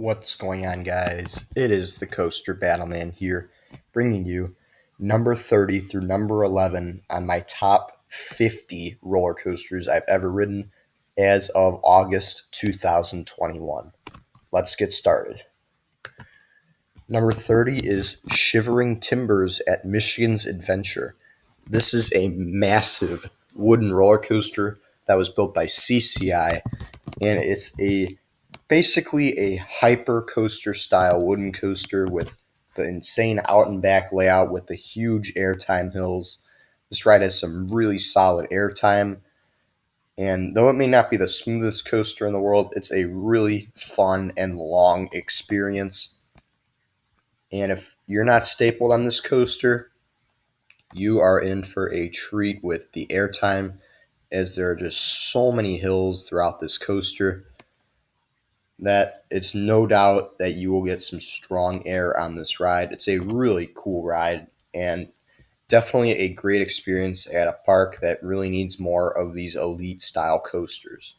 What's going on, guys? It is the Coaster Battleman here, bringing you number 30 through number 11 on my top 50 roller coasters I've ever ridden as of August 2021. Let's get started. Number 30 is Shivering Timbers at Michigan's Adventure. This is a massive wooden roller coaster that was built by CCI, and it's basically a hyper coaster style wooden coaster with the insane out and back layout with the huge airtime hills. This ride has some really solid airtime, and though it may not be the smoothest coaster in the world, it's a really fun and long experience. And if you're not stapled on this coaster, you are in for a treat with the airtime, as there are just so many hills throughout this coaster that it's no doubt that you will get some strong air on this ride. It's a really cool ride and definitely a great experience at a park that really needs more of these elite style coasters.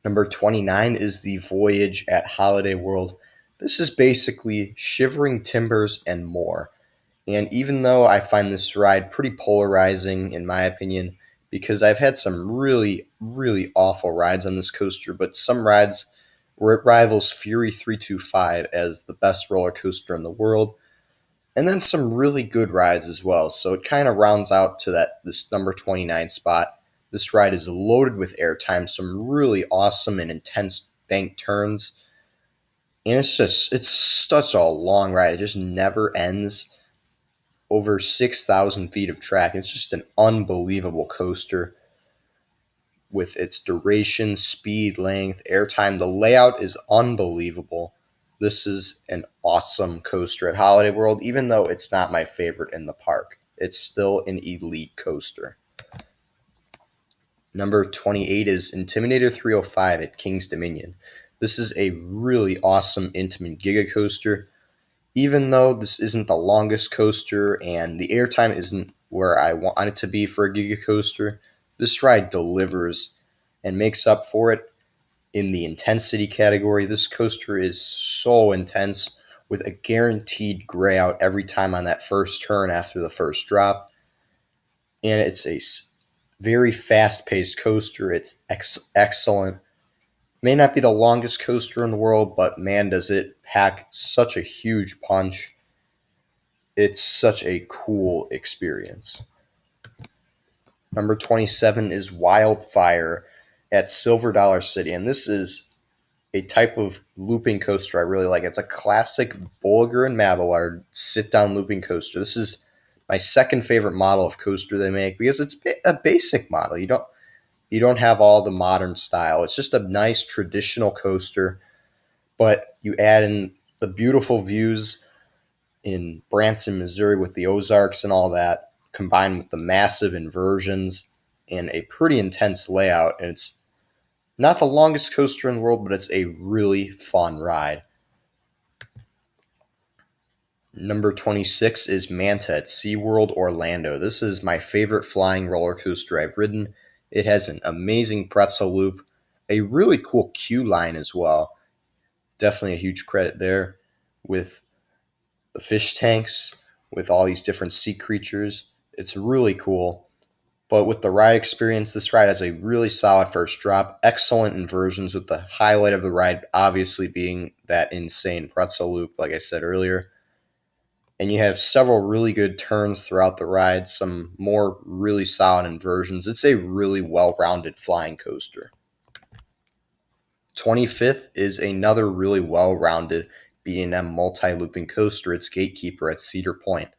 Number 29 is the Voyage at Holiday World. This is basically Shivering Timbers and more. And even though I find this ride pretty polarizing, in my opinion, because I've had some really, really awful rides on this coaster, but some rides where it rivals Fury 325 as the best roller coaster in the world, and then some really good rides as well. So it kind of rounds out to this number 29 spot. This ride is loaded with airtime, some really awesome and intense bank turns, and it's such a long ride. It just never ends. Over 6,000 feet of track. It's just an unbelievable coaster with its duration, speed, length, airtime. The layout is unbelievable. This is an awesome coaster at Holiday World, even though it's not my favorite in the park. It's still an elite coaster. Number 28 is Intimidator 305 at King's Dominion. This is a really awesome Intamin Giga coaster. Even though this isn't the longest coaster and the airtime isn't where I want it to be for a Giga coaster, this ride delivers and makes up for it in the intensity category. This coaster is so intense with a guaranteed gray out every time on that first turn after the first drop. And it's a very fast-paced coaster. It's excellent. May not be the longest coaster in the world, but man, does it pack such a huge punch. It's such a cool experience. Number 27 is Wildfire at Silver Dollar City, and this is a type of looping coaster I really like. It's a classic Bolliger and Mabillard sit-down looping coaster. This is my second favorite model of coaster they make because it's a basic model. You don't have all the modern style. It's just a nice traditional coaster, but you add in the beautiful views in Branson, Missouri with the Ozarks and all that, combined with the massive inversions and a pretty intense layout. And it's not the longest coaster in the world, but it's a really fun ride. Number 26 is Manta at SeaWorld Orlando. This is my favorite flying roller coaster I've ridden. It has an amazing pretzel loop, a really cool queue line as well. Definitely a huge credit there with the fish tanks, with all these different sea creatures. It's really cool. But with the ride experience, this ride has a really solid first drop, excellent inversions, with the highlight of the ride obviously being that insane pretzel loop, like I said earlier. And you have several really good turns throughout the ride, some more really solid inversions. It's a really well-rounded flying coaster. 25th is another really well-rounded B&M multi-looping coaster. It's Gatekeeper at Cedar Point.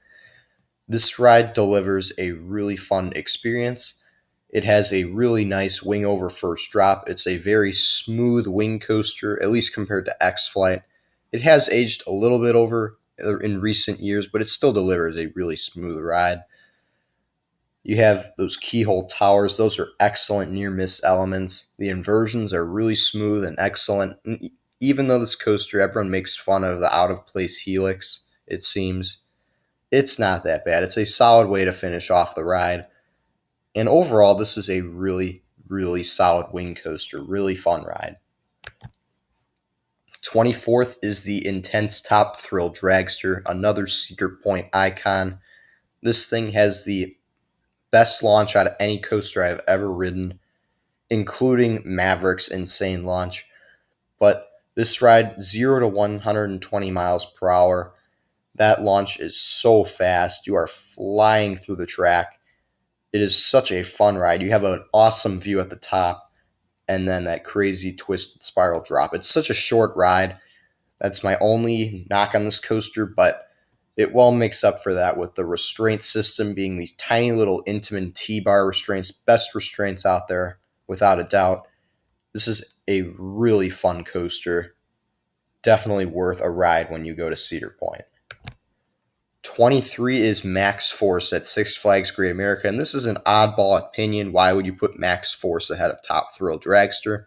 This ride delivers a really fun experience. It has a really nice wing over first drop. It's a very smooth wing coaster, at least compared to X-Flight. It has aged a little bit over in recent years, but it still delivers a really smooth ride. You have those keyhole towers. Those are excellent near-miss elements. The inversions are really smooth and excellent. And even though this coaster, everyone makes fun of the out-of-place helix, it seems, it's not that bad. It's a solid way to finish off the ride. And overall, this is a really, really solid wing coaster. Really fun ride. 24th is the Intense Top Thrill Dragster, another Cedar Point icon. This thing has the best launch out of any coaster I've ever ridden, including Maverick's insane launch. But this ride, 0 to 120 miles per hour, that launch is so fast. You are flying through the track. It is such a fun ride. You have an awesome view at the top, and then that crazy twisted spiral drop. It's such a short ride. That's my only knock on this coaster, but it well makes up for that with the restraint system being these tiny little Intamin T-bar restraints, best restraints out there, without a doubt. This is a really fun coaster. Definitely worth a ride when you go to Cedar Point. 23 is Maxx Force at Six Flags Great America, and this is an oddball opinion. Why would you put Maxx Force ahead of Top Thrill Dragster?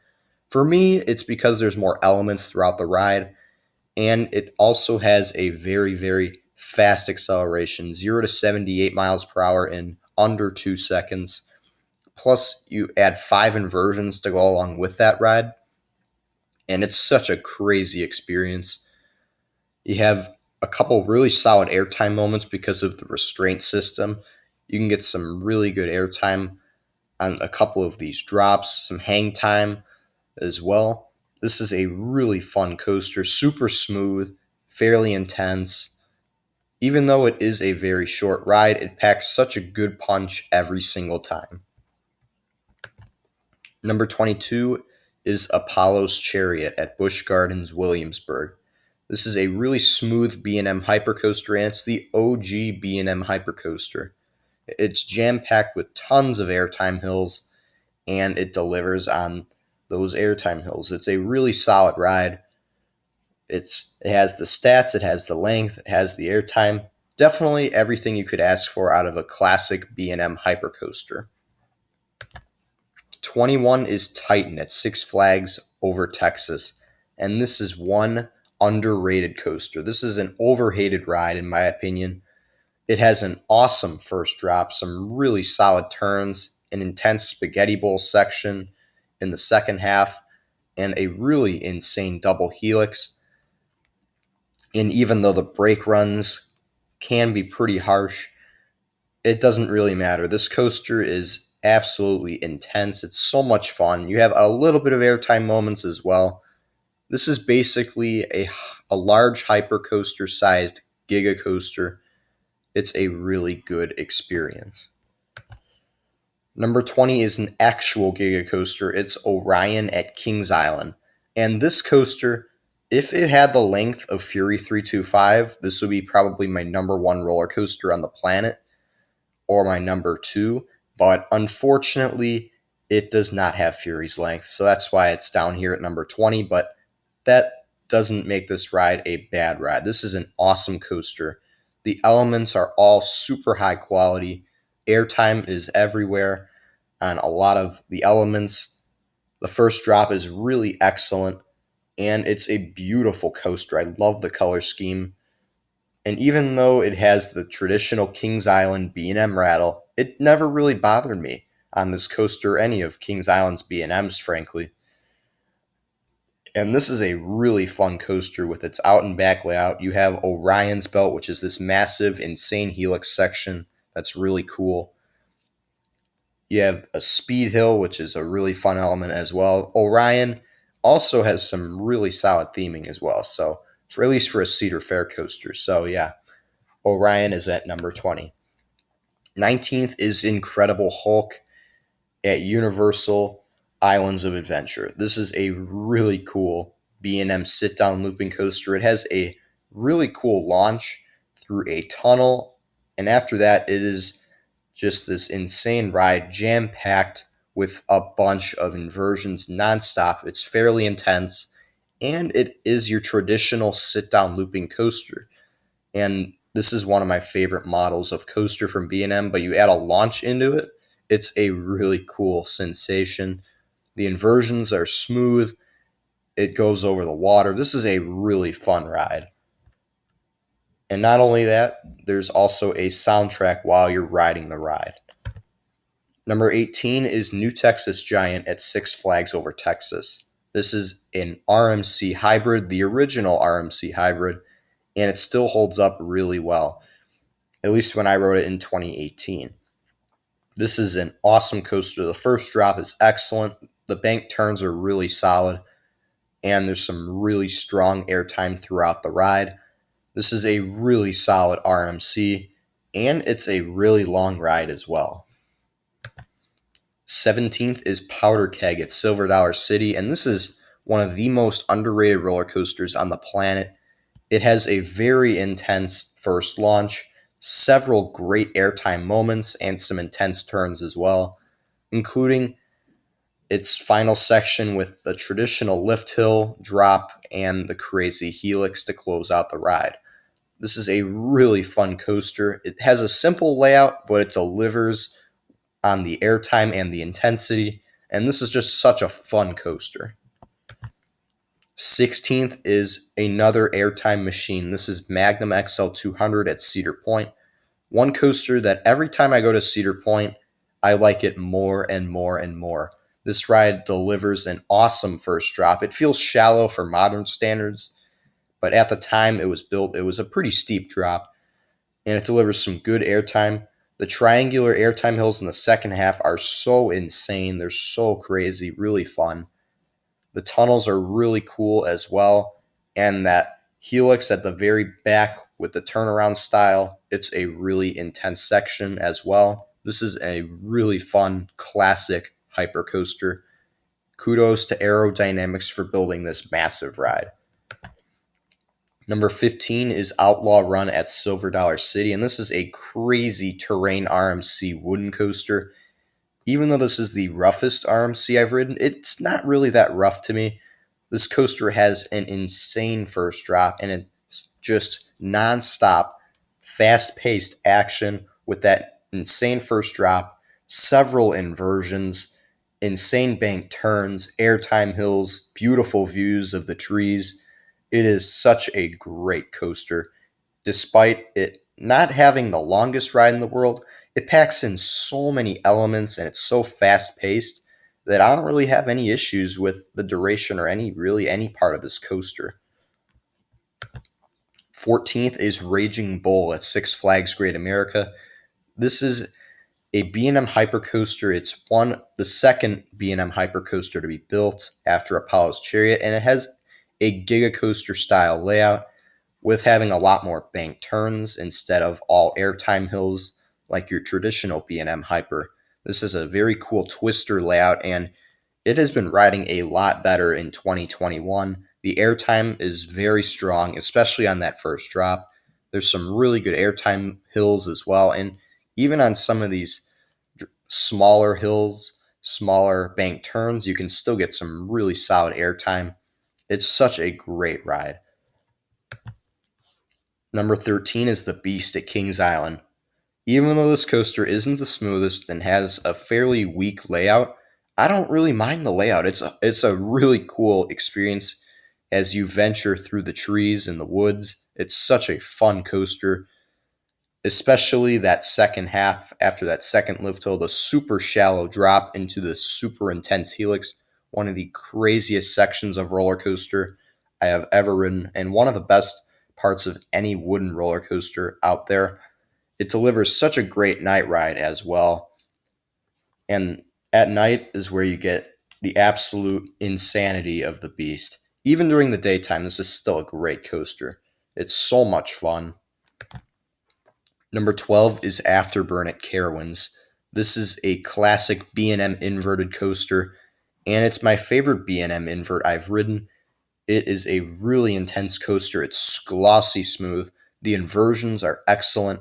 For me, it's because there's more elements throughout the ride, and it also has a very, very fast acceleration, 0 to 78 miles per hour in under 2 seconds. Plus, you add 5 inversions to go along with that ride, and it's such a crazy experience. You have a couple really solid airtime moments because of the restraint system. You can get some really good airtime on a couple of these drops, some hang time as well. This is a really fun coaster, super smooth, fairly intense. Even though it is a very short ride, it packs such a good punch every single time. Number 22 is Apollo's Chariot at Busch Gardens, Williamsburg. This is a really smooth B&M hypercoaster, and it's the OG B&M hypercoaster. It's jam-packed with tons of airtime hills, and it delivers on those airtime hills. It's a really solid ride. It has the stats, it has the length, it has the airtime. Definitely everything you could ask for out of a classic B&M hypercoaster. 21 is Titan at Six Flags Over Texas, and this is one underrated coaster. This is an overhated ride, in my opinion. It has an awesome first drop, some really solid turns, an intense spaghetti bowl section in the second half, and a really insane double helix. And even though the brake runs can be pretty harsh, it doesn't really matter. This coaster is absolutely intense. It's so much fun. You have a little bit of airtime moments as well. This is basically a large hypercoaster sized giga coaster. It's a really good experience. Number 20 is an actual giga coaster. It's Orion at Kings Island. And this coaster, if it had the length of Fury 325, this would be probably my number one roller coaster on the planet, or my number 2. But unfortunately, it does not have Fury's length. So that's why it's down here at number 20. But that doesn't make this ride a bad ride. This is an awesome coaster. The elements are all super high quality. Airtime is everywhere on a lot of the elements. The first drop is really excellent, and it's a beautiful coaster. I love the color scheme. And even though it has the traditional Kings Island B&M rattle, it never really bothered me on this coaster, any of Kings Island's B&Ms, frankly. And this is a really fun coaster with its out and back layout. You have Orion's Belt, which is this massive, insane helix section that's really cool. You have a speed hill, which is a really fun element as well. Orion also has some really solid theming as well. So, for at least for a Cedar Fair coaster. So, yeah, Orion is at number 20. 19th is Incredible Hulk at Universal Islands of Adventure. This is a really cool B&M sit-down looping coaster. It has a really cool launch through a tunnel, and after that, it is just this insane ride, jam-packed with a bunch of inversions nonstop. It's fairly intense, and it is your traditional sit-down looping coaster. And this is one of my favorite models of coaster from B&M, but you add a launch into it, it's a really cool sensation. The inversions are smooth. It goes over the water. This is a really fun ride. And not only that, there's also a soundtrack while you're riding the ride. Number 18 is New Texas Giant at Six Flags Over Texas. This is an RMC hybrid, the original RMC hybrid, and it still holds up really well, at least when I rode it in 2018. This is an awesome coaster. The first drop is excellent. The bank turns are really solid, and there's some really strong airtime throughout the ride. This is a really solid RMC, and it's a really long ride as well. 17th is Powder Keg at Silver Dollar City, and this is one of the most underrated roller coasters on the planet. It has a very intense first launch, several great airtime moments, and some intense turns as well, including its final section with the traditional lift hill, drop, and the crazy helix to close out the ride. This is a really fun coaster. It has a simple layout, but it delivers on the airtime and the intensity, and this is just such a fun coaster. 16th is another airtime machine. This is Magnum XL 200 at Cedar Point. One coaster that every time I go to Cedar Point, I like it more and more and more. This ride delivers an awesome first drop. It feels shallow for modern standards, but at the time it was built, it was a pretty steep drop, and it delivers some good airtime. The triangular airtime hills in the second half are so insane. They're so crazy, really fun. The tunnels are really cool as well, and that helix at the very back with the turnaround style, it's a really intense section as well. This is a really fun, classic hypercoaster. Kudos to Aerodynamics for building this massive ride. Number 15 is Outlaw Run at Silver Dollar City, and this is a crazy terrain RMC wooden coaster. Even though this is the roughest RMC I've ridden, it's not really that rough to me. This coaster has an insane first drop, and it's just non-stop, fast-paced action with that insane first drop, several inversions, insane bank turns, airtime hills, beautiful views of the trees. It is such a great coaster. Despite it not having the longest ride in the world, it packs in so many elements and it's so fast paced that I don't really have any issues with the duration or any part of this coaster. 14th is Raging Bull at Six Flags Great America. This is a B&M hypercoaster. It's the second B&M hypercoaster to be built after Apollo's Chariot, and it has a Giga Coaster style layout with having a lot more bank turns instead of all airtime hills like your traditional B&M hyper. This is a very cool twister layout, and it has been riding a lot better in 2021. The airtime is very strong, especially on that first drop. There's some really good airtime hills as well, and even on some of these smaller hills, smaller bank turns, you can still get some really solid airtime. It's such a great ride. Number 13 is the Beast at Kings Island. Even though this coaster isn't the smoothest and has a fairly weak layout, I don't really mind the layout. It's a really cool experience as you venture through the trees and the woods. It's such a fun coaster, especially that second half after that second lift hill, the super shallow drop into the super intense helix, one of the craziest sections of roller coaster I have ever ridden, and one of the best parts of any wooden roller coaster out there. It delivers such a great night ride as well. And at night is where you get the absolute insanity of the Beast. Even during the daytime, this is still a great coaster. It's so much fun. Number 12 is Afterburn at Carowinds. This is a classic B&M inverted coaster, and it's my favorite B&M invert I've ridden. It is a really intense coaster. It's glossy smooth. The inversions are excellent.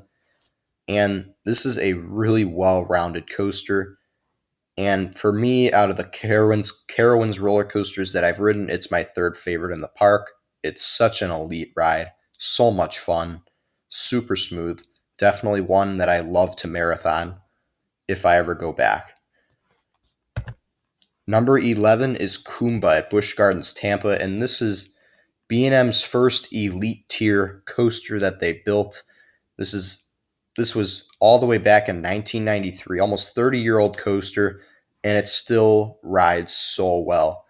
And this is a really well-rounded coaster. And for me, out of the Carowinds roller coasters that I've ridden, it's my third favorite in the park. It's such an elite ride. So much fun. Super smooth. Definitely one that I love to marathon if I ever go back. Number 11 is Kumba at Busch Gardens Tampa, and this is B&M's first elite tier coaster that they built. This was all the way back in 1993, almost 30-year-old coaster, and it still rides so well.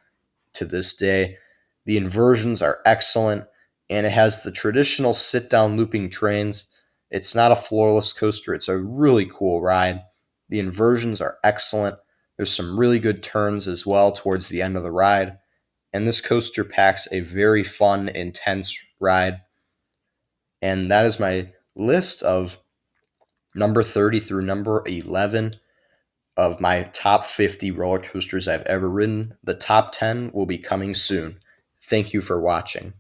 to this day. The inversions are excellent, and it has the traditional sit-down looping trains. It's not a floorless coaster. It's a really cool ride. The inversions are excellent. There's some really good turns as well towards the end of the ride. And this coaster packs a very fun, intense ride. And that is my list of number 30 through number 11 of my top 50 roller coasters I've ever ridden. The top 10 will be coming soon. Thank you for watching.